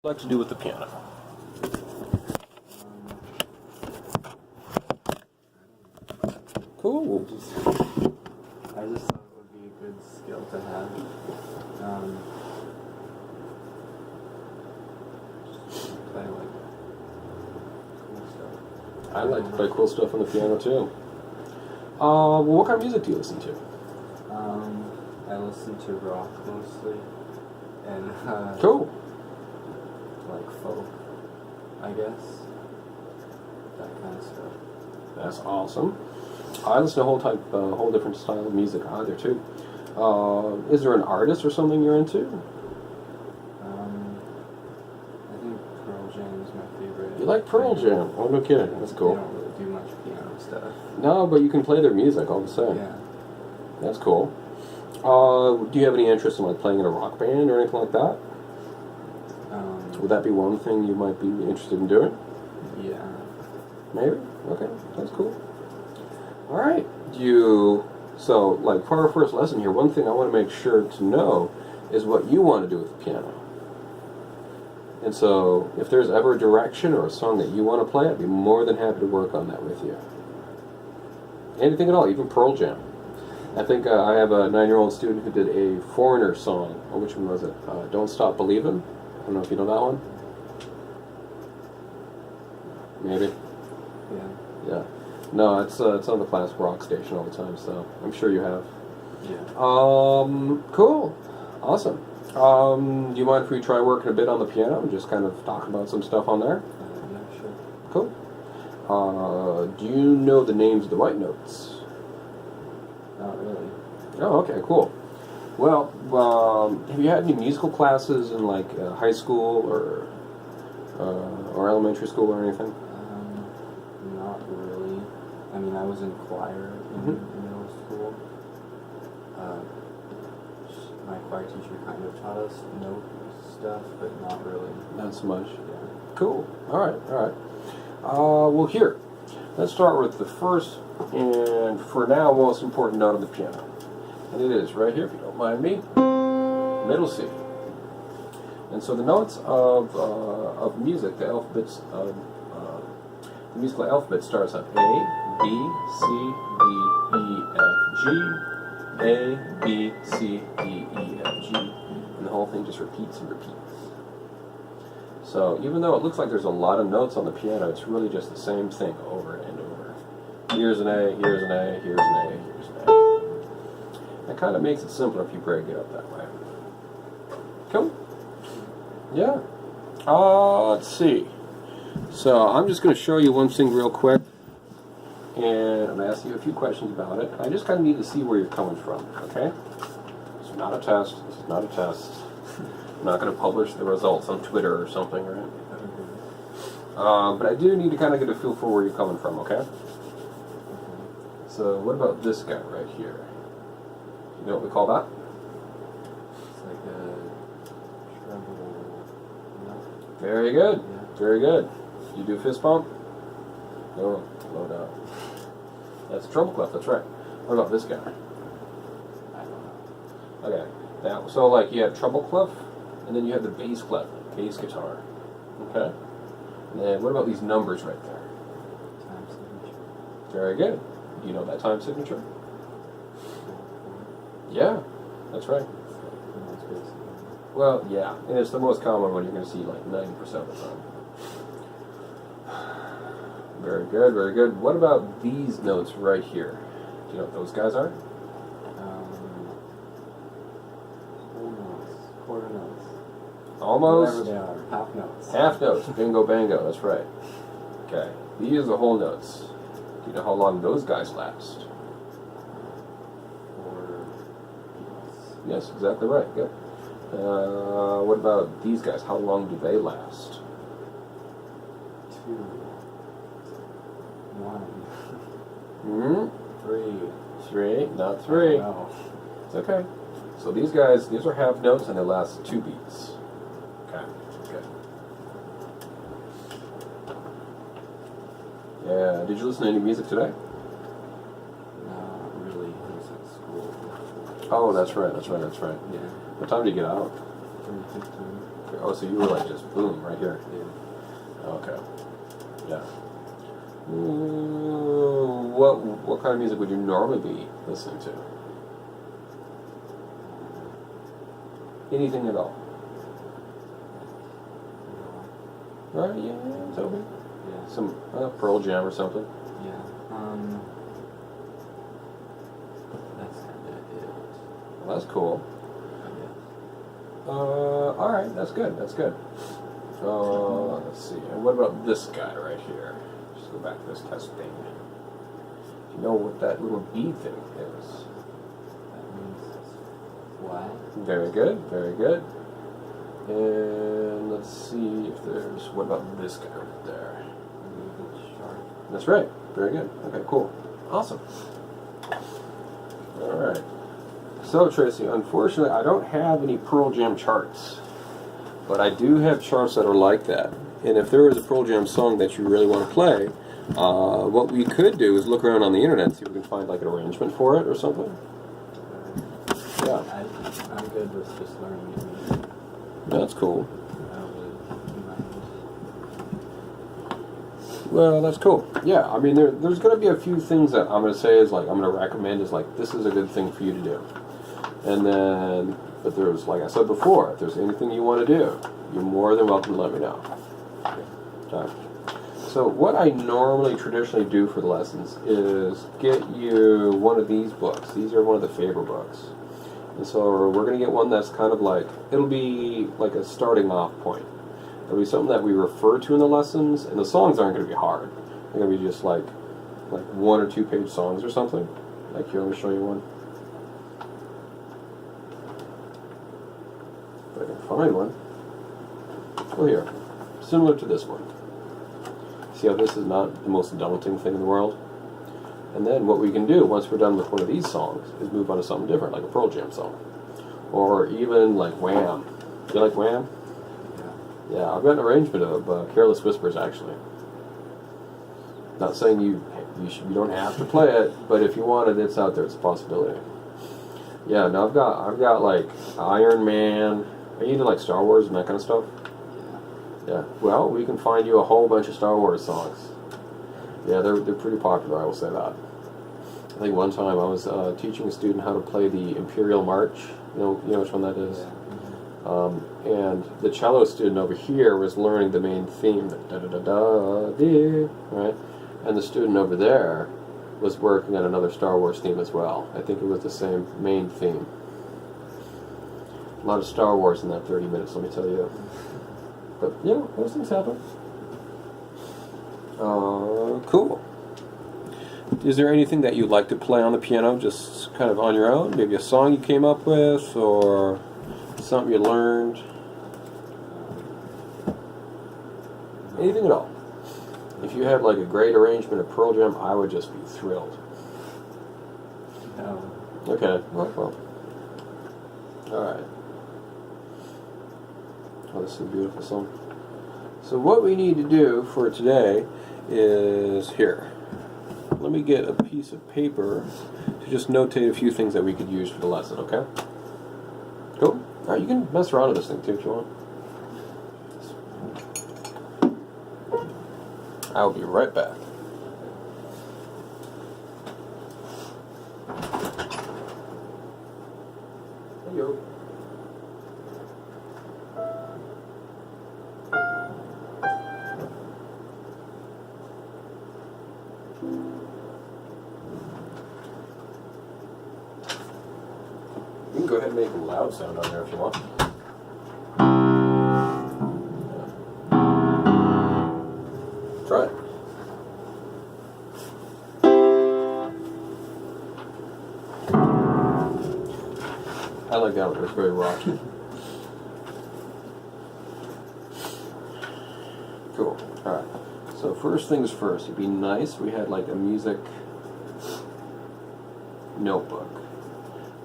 Like to do with the piano. Cool. I just thought it would be a good skill to have. Just play like cool stuff. I like to play cool stuff on the piano too. Well, what kind of music do you listen to? I listen to rock mostly, and Cool. like folk, I guess. That kind of stuff. That's awesome. I listen to a whole different style of music either too. Is there an artist or something you're into? I think Pearl Jam is my favorite. You like Pearl Jam? Oh, no kidding. That's cool. They don't really do much piano stuff. No, but you can play their music all the same. Yeah. That's cool. Do you have any interest in like playing in a rock band or anything like that? Would that be one thing you might be interested in doing? Yeah. Maybe? Okay, that's cool. Alright. So, like, for our first lesson here, one thing I want to make sure to know is what you want to do with the piano. And so, if there's ever a direction or a song that you want to play, I'd be more than happy to work on that with you. Anything at all, even Pearl Jam. I think I have a 9-year-old student who did a Foreigner song. Which one was it? Don't Stop Believin'. I don't know if you know that one. Maybe. Yeah. Yeah. No, it's on the classic rock station all the time, so I'm sure you have. Yeah. Cool. Awesome. Do you mind if we try working a bit on the piano and just kind of talk about some stuff on there? Yeah, sure. Cool. Do you know the names of the white notes? Not really. Oh, okay, cool. Well, have you had any musical classes in like high school or elementary school or anything? Not really. I mean, I was in choir in middle school. My choir teacher kind of taught us note stuff, but not really. Not so much. Yeah. Cool. All right. Well, here, let's start with the first and, for now, most important note on the piano. And it is right here, if you don't mind me, middle C. And so the notes of music, the alphabets, the musical alphabet starts on A, B, C, D, E, F, G, A, B, C, D, E, F, G, and the whole thing just repeats and repeats. So even though it looks like there's a lot of notes on the piano, it's really just the same thing over and over. Here's an A, here's an A, here's an A, here's an A. That kind of makes it simpler if you break it up that way. Cool? Yeah. Let's see. So I'm just going to show you one thing real quick, and I'm going to ask you a few questions about it. I just kind of need to see where you're coming from, okay? This is not a test. This is not a test. I'm not going to publish the results on Twitter or something, right? But I do need to kind of get a feel for where you're coming from, okay? So what about this guy right here? You know what we call that? It's like a treble. Very good. Yeah. Very good. You do fist bump? No, no doubt. That's a treble clef, that's right. What about this guy? I don't know. Okay. So like you have treble clef, and then you have the bass clef, bass guitar. Okay? And then what about these numbers right there? Time signature. Very good. Do you know that time signature? Yeah, that's right. It's like the most basic one. Well, yeah, and it's the most common one you're going to see like 90% of the time. Very good, very good. What about these notes right here? Do you know what those guys are? Whole notes. Quarter notes. Almost. Whatever they are. Half notes. Half notes. Bingo, bango. That's right. Okay. These are the whole notes. Do you know how long those guys last? 4 notes. Yes, exactly right. Good. What about these guys? How long do they last? 2. 1. Hmm? 3. 3. Not 3. No. It's okay. So these guys, these are half notes and they last 2 beats. Okay. Good. Yeah. Did you listen to any music today? Not really. I was at school. Oh, that's right. Yeah. What time did you get out? Turn 15. Oh, so you were like just boom right here. Yeah. Okay. Yeah. What kind of music would you normally be listening to? Anything at all? Right? Yeah, it's open. Yeah. Some Pearl Jam or something. Yeah. That's kind of it. Well, that's cool. I All right, that's good. That's good. Let's see. And what about this guy right here? Just go back to this test thing. Do you know what that little bead thing is? That means flat. Very good. Very good. And let's see if there's. What about this guy right there? Maybe it's sharp. That's right. Very good. Okay, cool. Awesome. All right. So, Tracy, unfortunately, I don't have any Pearl Jam charts, but I do have charts that are like that. And if there is a Pearl Jam song that you really want to play, what we could do is look around on the internet and see if we can find like an arrangement for it or something. Yeah, I'm good with just learning it. that's cool. I don't really mind. Well, that's cool. Yeah, I mean, there's going to be a few things that I'm going to say is like, I'm going to recommend is like, this is a good thing for you to do. And then, but there's, like I said before, if there's anything you want to do, you're more than welcome to let me know. Okay. So what I normally traditionally do for the lessons is get you one of these books. These are one of the Faber books. And so we're going to get one that's kind of like, it'll be like a starting off point. It'll be something that we refer to in the lessons, and the songs aren't going to be hard. They're going to be just like 1 or 2 page songs or something. Like here, let me show you one. If I can find one. Oh, here. Similar to this one. See how this is not the most daunting thing in the world? And then what we can do, once we're done with one of these songs, is move on to something different, like a Pearl Jam song. Or even like Wham. Do you like Wham? Yeah. Yeah, I've got an arrangement of Careless Whispers, actually. Not saying you don't have to play it, but if you want it, it's out there. It's a possibility. Yeah, no, I've got like Iron Man. Are you into like Star Wars and that kind of stuff? Yeah. Well, we can find you a whole bunch of Star Wars songs. Yeah, they're pretty popular. I will say that. I think one time I was teaching a student how to play the Imperial March. You know which one that is. Yeah. And the cello student over here was learning the main theme, da da da da dee, right? And the student over there was working on another Star Wars theme as well. I think it was the same main theme. A lot of Star Wars in that 30 minutes, let me tell you. But, you know, those things happen. Cool. Is there anything that you'd like to play on the piano, just kind of on your own? Maybe a song you came up with, or something you learned? Anything at all. If you had like a great arrangement of Pearl Jam, I would just be thrilled. No. Okay, well. Alright. Oh, this is a beautiful song. So what we need to do for today is here. Let me get a piece of paper to just notate a few things that we could use for the lesson, okay? Cool? Alright, you can mess around with this thing too if you want. I'll be right back. Heyo. You can go ahead and make a loud sound on there if you want. Try it. I like that one. It's very rocky. Cool. Alright. So first things first, it'd be nice if we had like a music notebook.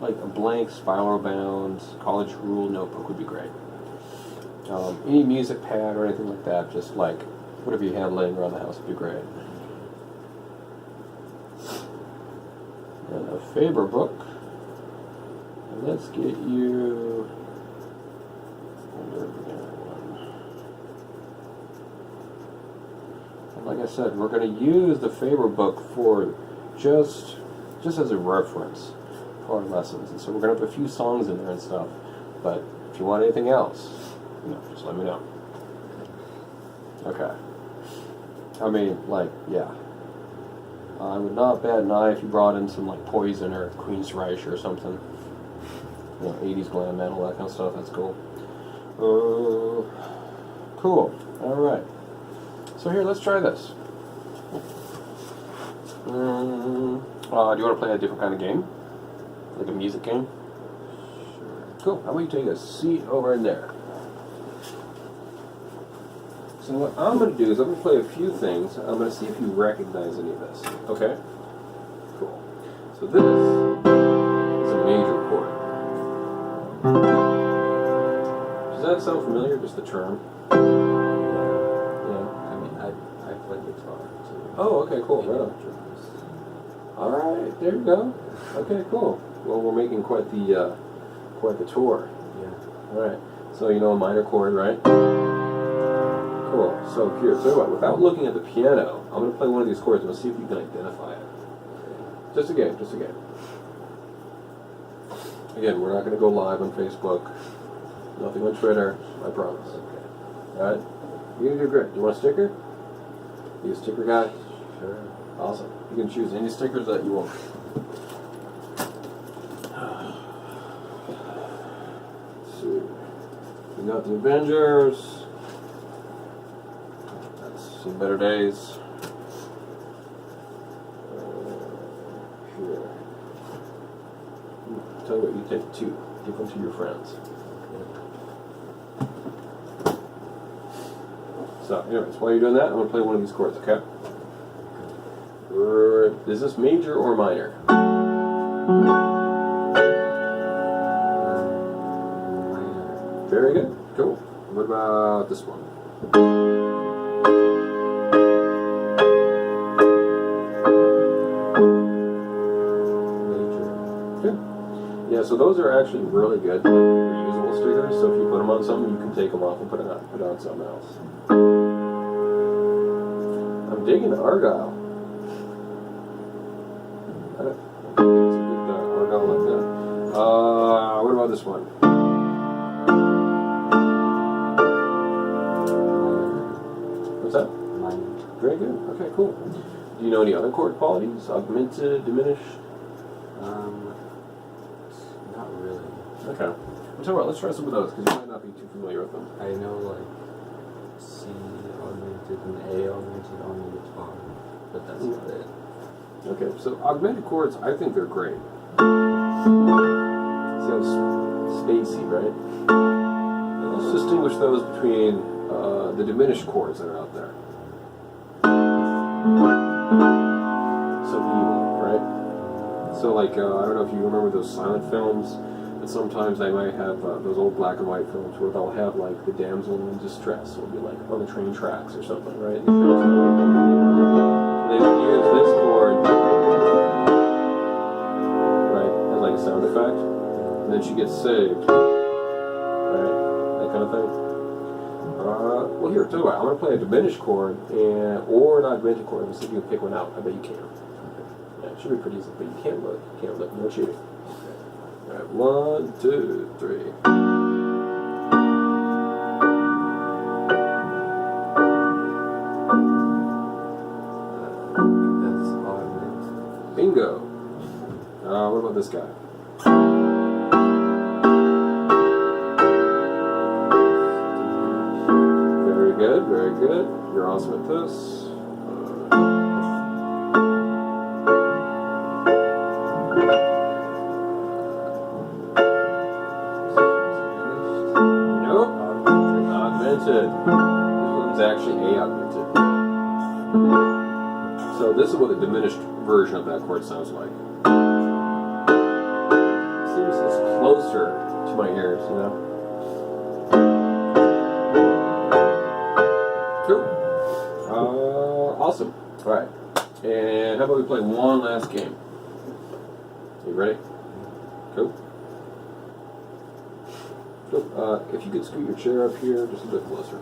Like a blank spiral bound college rule notebook would be great. Any music pad or anything like that, just like whatever you have laying around the house would be great. And a Faber book. And let's get you And like I said, we're going to use the Faber book for just as a reference for our lessons. And so we're going to have a few songs in there and stuff. But if you want anything else, just let me know. Okay. I mean, like, yeah. I would not bat an eye if you brought in some, like, Poison or Queensryche or something. 80s glam metal, that kind of stuff. That's cool. Cool. All right. So here, let's try this. Do you want to play a different kind of game? Like a music game? Sure. Cool. How about you take a seat over in there? So what I'm going to do is I'm going to play a few things. I'm going to see if you recognize any of this. Okay? Cool. So this is a major chord. Does that sound familiar, just the term? Yeah. I mean, I play guitar too. Oh, okay, cool. Right on. Alright, there you go. Okay, cool. Well, we're making quite the tour. Yeah. Alright. So you know a minor chord, right? Cool. So here, so what, without looking at the piano, I'm going to play one of these chords and we'll see if you can identify it. Just a game, just a game. Again, we're not going to go live on Facebook. Nothing on Twitter, I promise. Okay. Alright? You're going to do great. Do you want a sticker? You a sticker guy? Sure. Awesome. You can choose any stickers that you want. Let's see. We got the Avengers. That's Some Better Days. Here. Tell you what, you take two. Give them to your friends. So, anyways, while you're doing that, I'm going to play one of these chords, okay? Is this major or minor? Minor. Very good. Cool. What about this one? Major. Good. Yeah, so those are actually really good, reusable stickers. So if you put them on something, you can take them off and put it on something else. I'm digging Argyle. It's a good Argyle like that. What about this one? What's that? Minor. Very good. Okay, cool. Do you know any other chord qualities? Augmented, diminished? Not really. Okay. Well, tell you what, let's try some of those because you might not be too familiar with them. I know like C augmented and A augmented on the guitar, but that's not it. Okay, so augmented chords, I think they're great. See how spacey, right? And let's distinguish those between the diminished chords that are out there. So evil, right? So like, I don't know if you remember those silent films, but sometimes they might have those old black and white films where they'll have like the damsel in distress, will be like on the train tracks or something, right? They would use this chord, right, as like a sound effect, and then she gets saved, right, that kind of thing. Well, here, tell you what, I'm going to play a diminished chord or an augmented chord. Let's see if you can pick one out. I bet you can. Yeah, it should be pretty easy, but you can't look. You can't look. No cheating. All right, 1, 2, 3. That's augmented. Bingo. What about this guy? Very good, very good. You're awesome at this. Nope. Augmented. This one's actually A augmented. So this is what the diminished version of that chord sounds like. Seems it's closer to my ears, you know? Cool. Awesome. Alright. And how about we play one last game? You ready? Cool. If you could scoot your chair up here just a bit closer.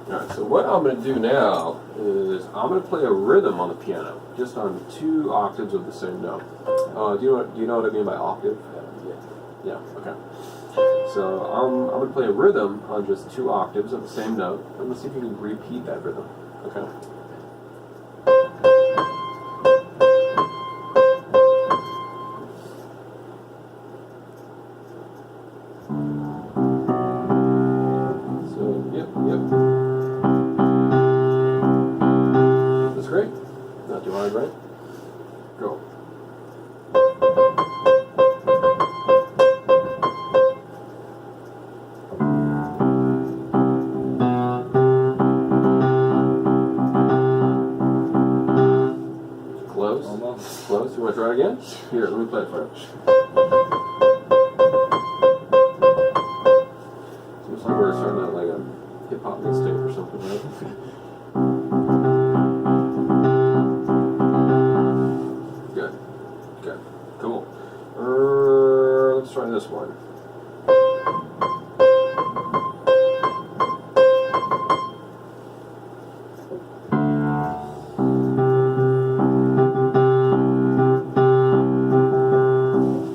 Alright, so what I'm going to do now is I'm going to play a rhythm on the piano, just on 2 octaves of the same note. Do you know what I mean by octave? Yeah, okay. So I'm going to play a rhythm on just 2 octaves of the same note. I'm going to see if you can repeat that rhythm, okay? So, yep. That's great. Not too hard, right? Go. Close. Almost. Close. You want to try it again? Here, let me play it for you. Seems like we're starting out like a hip-hop mixtape or something, right? Good. Cool. Let's try this one.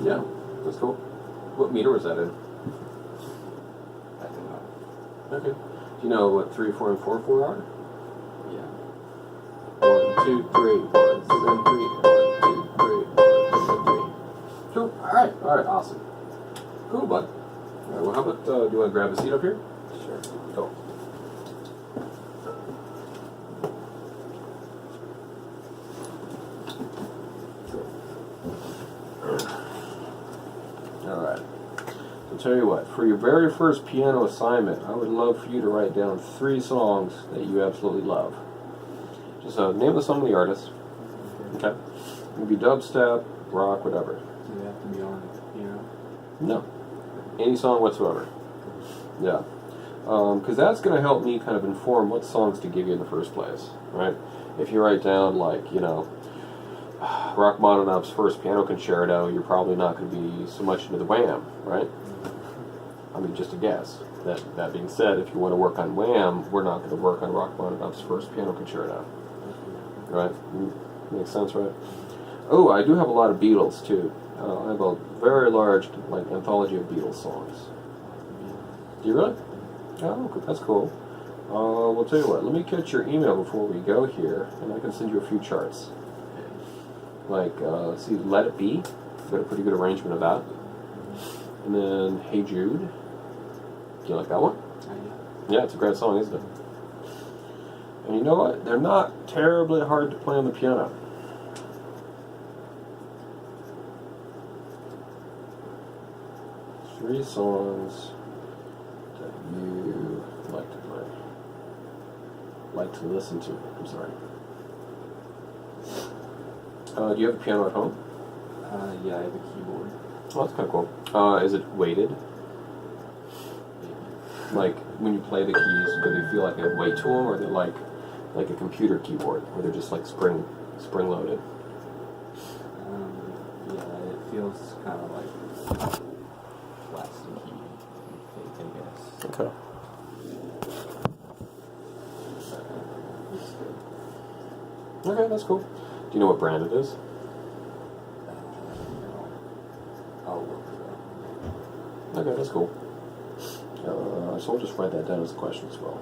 Yeah, that's cool. What meter was that in? I don't know. Okay. Do you know what 3, 4, and 4/4 are? Yeah. 1, 2, 3, 1, 2, and 3, 1, 2, 3, 1, 2, and 3. Cool. All right, awesome. Cool, bud. All right, well, how about, do you want to grab a seat up here? Sure. Go. All right. I'll tell you what, for your very first piano assignment, I would love for you to write down 3 songs that you absolutely love. Just name the song and the artist. Okay. It can be dubstep, rock, whatever. Do they have to be on piano? No. Any song whatsoever. Yeah. Because that's going to help me kind of inform what songs to give you in the first place, right? If you write down, like, you know, Rachmaninoff's first piano concerto, you're probably not going to be so much into the Wham, right? I mean, just a guess. That being said, if you want to work on Wham, we're not going to work on Rachmaninoff's first piano concerto, right? Makes sense, right? Oh, I do have a lot of Beatles, too. I have a very large, like, anthology of Beatles songs. Do you really? Oh, that's cool. We'll tell you what, let me get your email before we go here, and I can send you a few charts. Like, see, Let It Be, got a pretty good arrangement of that. And then Hey Jude. Do you like that one? Yeah, it's a great song, isn't it? And you know what? They're not terribly hard to play on the piano. Three songs that you like to play. Like to listen to. I'm sorry. Do you have a piano at home? Yeah, I have a keyboard. Oh, that's kind of cool. Is it weighted? Like, when you play the keys, do they feel like they have weight to them, or are they like a computer keyboard, where they're just like spring-loaded? Yeah, it feels kind of like plasticky, fake, I guess. Okay. Okay, that's cool. Do you know what brand it is? No. I'll look it up. Okay, that's cool. So we'll just write that down as a question as well.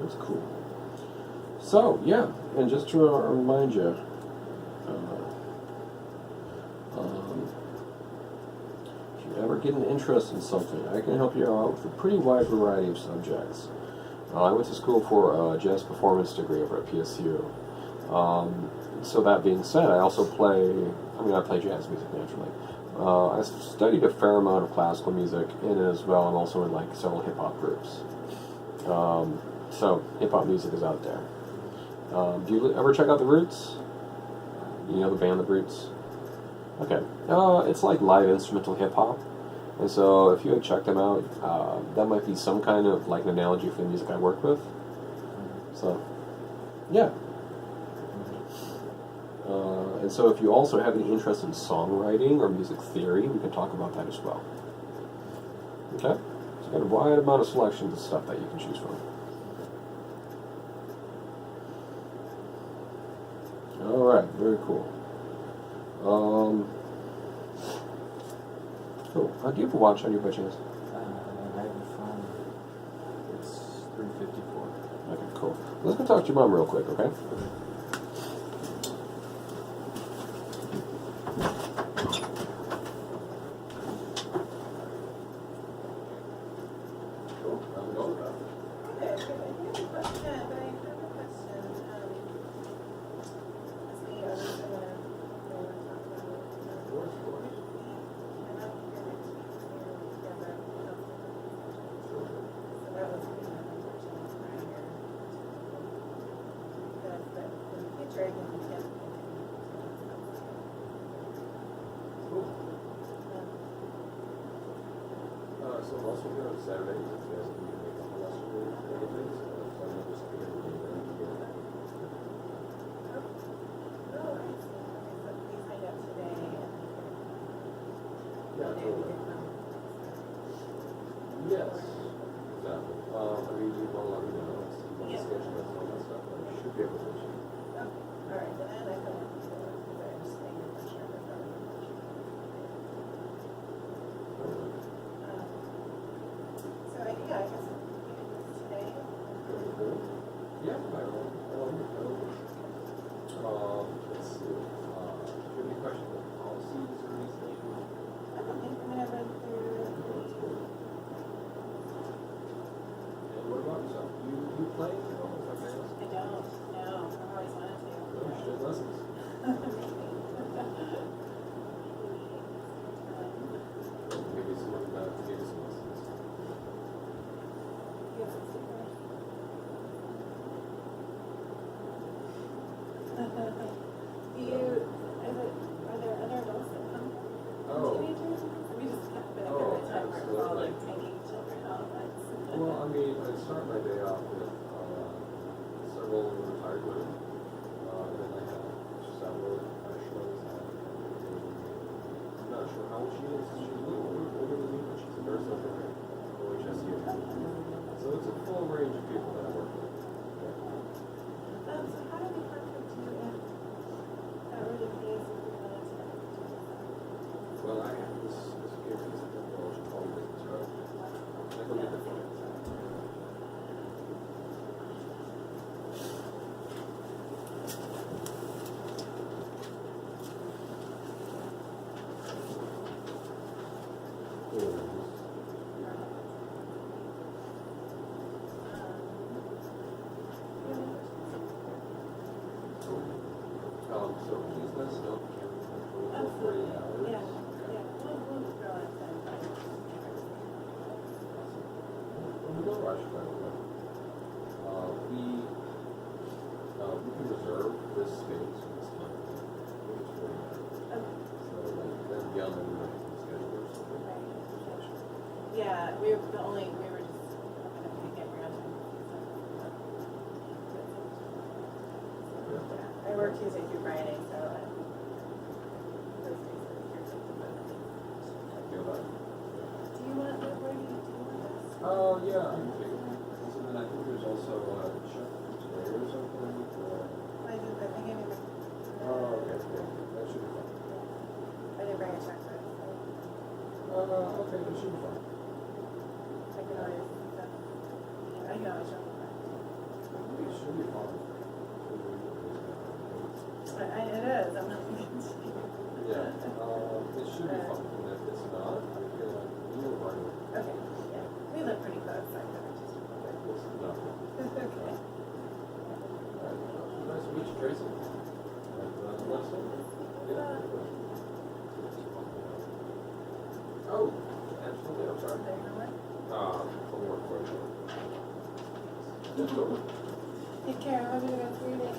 That's cool. So, yeah, and just to remind you, if you ever get an interest in something, I can help you out with a pretty wide variety of subjects. I went to school for a jazz performance degree over at PSU. So that being said, I also play jazz music naturally. I studied a fair amount of classical music in it as well. I'm also in like several hip-hop groups. So hip-hop music is out there. Do you ever check out The Roots? You know the band The Roots? Okay. It's like live instrumental hip-hop. And so if you had checked them out, that might be some kind of like an analogy for the music I work with. So, yeah. And so if you also have any interest in songwriting or music theory, we can talk about that as well. Okay? So you've got a wide amount of selections of stuff that you can choose from. Alright, very cool. Cool. Do you have a watch on you by chance? I have a phone. It's 3:54. Okay, cool. Let's go talk to your mom real quick, okay? Cool. How's it going, Beth? Good. I have a question, but I have a question. As we others are gonna talk about it. Of course, of course. I'm not here next week, so together. So that was, unfortunately, prior. But in the future, I can get. Cool. So also here on Saturdays, if you guys can make a lesson or anything, so I'm just going to do that together. Oh, I see. Okay, so please find out today. Yeah, totally. Yes, exactly. I mean, you want to let me know, it's you want to Yeah. schedule this and all that stuff, I should be able to do. Oh, all right, then I feel like because I just think I'm sure that probably. So I guess today. Yeah, I will. Let's see. Do you have any questions on policies or anything? I don't think I'm gonna run through. And what about yourself? You play? You know, is that I don't. No, I've always wanted to. No, you should take lessons. Maybe some lessons. Are there other adults that come? Oh. Teenagers? We just have been a Oh, good time where we're all like absolutely. taking children out. Well, I mean, I start my day off with several retired women, and then I have several professionals. I'm not sure how old she is. She's a little older than me, but she's a nurse over at OHSU. So it's a full range of people that I work with. So how do we contact you if that were the case if we wanted to? Well, I have this gift is a technology called business, right? I go get the phone. So please let us know. Absolutely. 48 hours. Yeah. We'll throw it then. No rush, by the way. We can reserve this space for this time. I think it's 40 hours. Okay. So like, then beyond that, we might have to schedule or something. Yeah, we were just hoping if we could get around to it. Yeah, I work Tuesday through Friday, so those days are here. I feel that. Do you want, where do you want this? Oh, yeah, I can take it. So then I think there's also Chuck today or something. I think I need to. Oh, okay, yeah, that should be fine. I didn't bring a check for it, so Okay, that should be fine. I can always, show them It should be fine. that. It is, I'm not going to. Yeah, it should be fun, and if it's not, I feel like we will run it. Okay, yeah, we live pretty close, so I can just. It's nothing. Okay. Alright, nice to meet you, Tracy. Last one? Yeah. Oh, absolutely, I'm sorry. Homework for you. Take care, I'm gonna go through it.